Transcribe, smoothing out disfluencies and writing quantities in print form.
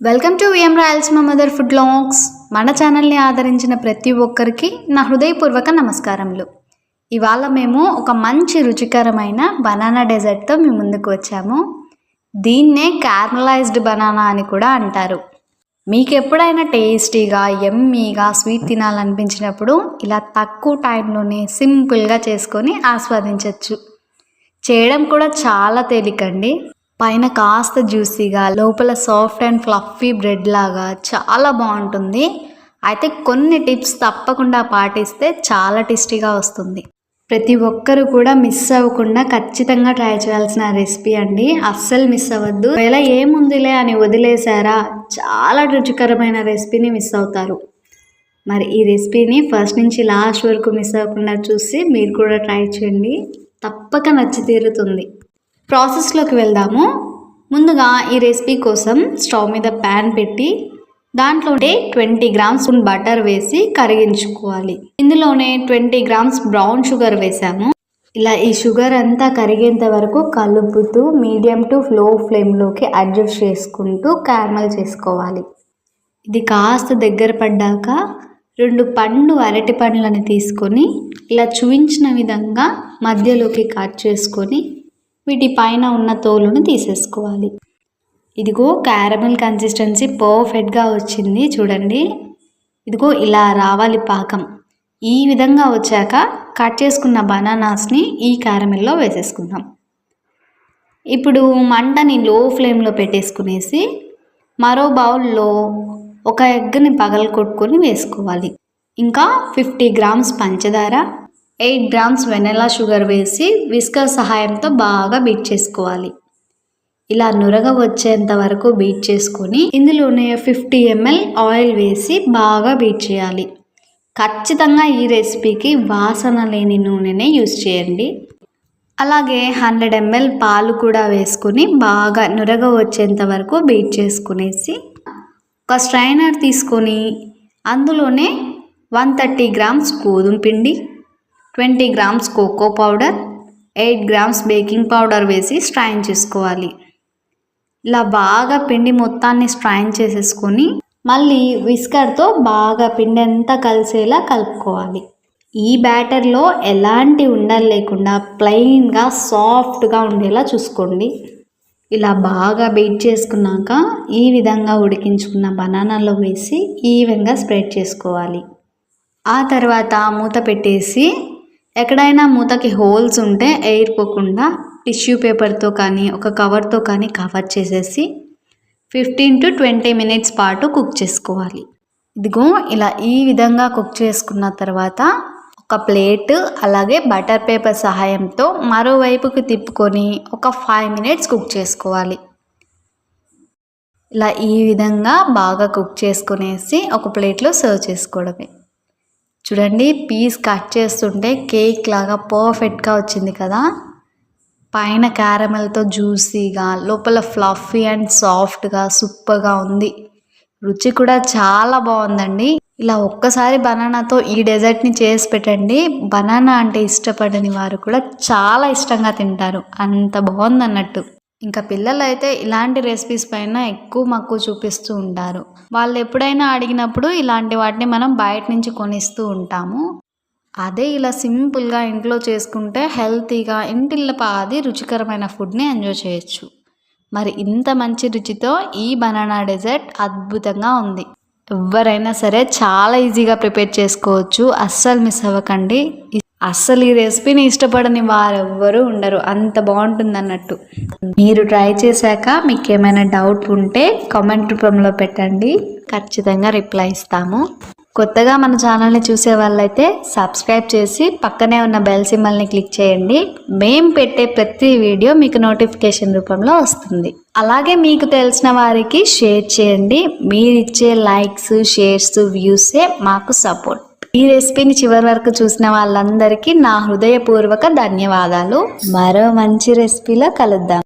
Welcome to VM Royals మా mother food vlogs. మన ఛానల్ని ఆదరించిన ప్రతి ఒక్కరికి నా హృదయపూర్వక నమస్కారములు. ఇవాళ మేము ఒక మంచి రుచికరమైన బనానా డెజర్ట్తో మీ ముందుకు వచ్చాము. దీన్నే క్యారమలైజ్డ్ బనానా అని కూడా అంటారు. మీకు ఎప్పుడైనా టేస్టీగా యమ్మీగా స్వీట్ తినాలనిపించినప్పుడు ఇలా తక్కువ టైంలోనే సింపుల్గా చేసుకొని ఆస్వాదించవచ్చు. చేయడం కూడా చాలా తేలికండి. పైన కాస్త జ్యూసీగా లోపల సాఫ్ట్ అండ్ ఫ్లఫీ బ్రెడ్ లాగా చాలా బాగుంటుంది. అయితే కొన్ని టిప్స్ తప్పకుండా పాటిస్తే చాలా టేస్టీగా వస్తుంది. ప్రతి ఒక్కరు కూడా మిస్ అవ్వకుండా ఖచ్చితంగా ట్రై చేయాల్సిన రెసిపీ అండి. అస్సలు మిస్ అవ్వద్దు. ఇలా ఏముందిలే అని వదిలేసారా చాలా రుచికరమైన రెసిపీని మిస్ అవుతారు. మరి ఈ రెసిపీని ఫస్ట్ నుంచి లాస్ట్ వరకు మిస్ అవ్వకుండా చూసి మీరు కూడా ట్రై చేయండి. తప్పక నచ్చి తీరుతుంది. ప్రాసెస్లోకి వెళ్దాము. ముందుగా ఈ రెసిపీ కోసం స్టవ్ మీద ప్యాన్ పెట్టి దాంట్లోనే 20 గ్రామ్స్ బటర్ వేసి కరిగించుకోవాలి. ఇందులోనే 20 గ్రామ్స్ బ్రౌన్ షుగర్ వేసాము. ఇలా ఈ షుగర్ అంతా కరిగేంత వరకు కలుపుతూ మీడియం టు లో ఫ్లేమ్లోకి అడ్జస్ట్ చేసుకుంటూ క్యారమల్ చేసుకోవాలి. ఇది కాస్త దగ్గర పడ్డాక 2 పండు అరటి పండ్లను తీసుకొని ఇలా చూపించిన విధంగా మధ్యలోకి కట్ చేసుకొని వీటి పైన ఉన్న తోలును తీసేసుకోవాలి. ఇదిగో క్యారమల్ కన్సిస్టెన్సీ పర్ఫెక్ట్గా వచ్చింది చూడండి. ఇదిగో ఇలా రావాలి పాకం. ఈ విధంగా వచ్చాక కట్ చేసుకున్న బనానాస్ని ఈ క్యారమెల్లో వేసేసుకుందాం. ఇప్పుడు మంటని లో ఫ్లేమ్లో పెట్టేసుకునేసి మరో బౌల్లో ఒక ఎగ్ని పగలగొట్టుకొని వేసుకోవాలి. ఇంకా 50 గ్రామ్స్ పంచదార, 8 గ్రామ్స్ వెనిలా షుగర్ వేసి విస్కర్ సహాయంతో బాగా బీట్ చేసుకోవాలి. ఇలా నురగ వచ్చేంత వరకు బీట్ చేసుకొని ఇందులోనే 50 ml ఆయిల్ వేసి బాగా బీట్ చేయాలి. ఖచ్చితంగా ఈ రెసిపీకి వాసన లేని నూనెనే యూస్ చేయండి. అలాగే 100 ml పాలు కూడా వేసుకొని బాగా నురగ వచ్చేంత వరకు బీట్ చేసుకునేసి ఒక స్ట్రైనర్ తీసుకొని అందులోనే 130 గ్రామ్స్ గోధుమ పిండి, 20 grams cocoa powder, 8 grams baking powder వేసి స్ట్రైన్ చేసుకోవాలి. ఇలా బాగా పిండి మొత్తాన్ని స్ట్రైన్ చేసేసుకొని మళ్ళీ విస్కర్తో బాగా పిండి అంతా కలిసేలా కలుపుకోవాలి. ఈ బ్యాటర్లో ఎలాంటి ఉండలు లేకుండా ప్లెయిన్గా సాఫ్ట్గా ఉండేలా చూసుకోండి. ఇలా బాగా బీట్ చేసుకున్నాక ఈ విధంగా ఉడికించుకున్న బనానాలో వేసి ఈవెన్గా స్ప్రెడ్ చేసుకోవాలి. ఆ తర్వాత మూత పెట్టేసి ఎక్కడైనా మూతకి హోల్స్ ఉంటే ఎయిర్ పోకుండా టిష్యూ పేపర్తో కానీ ఒక కవర్తో కానీ కవర్ చేసేసి 15 to 20 మినిట్స్ పాటు కుక్ చేసుకోవాలి. ఇదిగో ఇలా ఈ విధంగా కుక్ చేసుకున్న తర్వాత ఒక ప్లేట్ అలాగే బటర్ పేపర్ సహాయంతో మరోవైపుకి తిప్పుకొని ఒక 5 మినిట్స్ కుక్ చేసుకోవాలి. ఇలా ఈ విధంగా బాగా కుక్ చేసుకునేసి ఒక ప్లేట్లో సర్వ్ చేసుకోవడమే. చూడండి, పీస్ కట్ చేస్తుంటే కేక్ లాగా పర్ఫెక్ట్గా వచ్చింది కదా. పైన క్యారమెల్తో జ్యూసీగా లోపల ఫ్లఫీ అండ్ సాఫ్ట్గా సూపర్గా ఉంది. రుచి కూడా చాలా బాగుందండి. ఇలా ఒక్కసారి బనానాతో ఈ డెజర్ట్ని చేసి పెట్టండి. బనానా అంటే ఇష్టపడని వారు కూడా చాలా ఇష్టంగా తింటారు. అంత బాగుంది అన్నట్టు. ఇంకా పిల్లలు అయితే ఇలాంటి రెసిపీస్ పైన ఎక్కువ మక్కువ చూపిస్తూ ఉంటారు. వాళ్ళు ఎప్పుడైనా అడిగినప్పుడు ఇలాంటి వాటిని మనం బయట నుంచి కొనిస్తూ ఉంటాము. అదే ఇలా సింపుల్గా ఇంట్లో చేసుకుంటే హెల్తీగా ఇంటిల్లపాది రుచికరమైన ఫుడ్ని ఎంజాయ్ చేయొచ్చు. మరి ఇంత మంచి రుచితో ఈ బనానా డెజర్ట్ అద్భుతంగా ఉంది. ఎవరైనా సరే చాలా ఈజీగా ప్రిపేర్ చేసుకోవచ్చు. అస్సలు మిస్ అవ్వకండి. అస్సలు ఈ రెసిపీని ఇష్టపడని వారెవ్వరూ ఉండరు. అంత బాగుంటుంది అన్నట్టు. మీరు ట్రై చేశాక మీకు ఏమైనా డౌట్ ఉంటే కామెంట్ రూపంలో పెట్టండి. ఖచ్చితంగా రిప్లై ఇస్తాము. కొత్తగా మన ఛానల్ని చూసే వాళ్ళైతే సబ్స్క్రైబ్ చేసి పక్కనే ఉన్న బెల్ సింబల్ని క్లిక్ చేయండి. మేము పెట్టే ప్రతి వీడియో మీకు నోటిఫికేషన్ రూపంలో వస్తుంది. అలాగే మీకు తెలిసిన వారికి షేర్ చేయండి. మీరు ఇచ్చే లైక్స్, షేర్స్, వ్యూసే మాకు సపోర్ట్. ఈ రెసిపీని చివరి వరకు చూసిన వాళ్ళందరికీ నా హృదయపూర్వక ధన్యవాదాలు. మరో మంచి రెసిపీలో కలుద్దాం.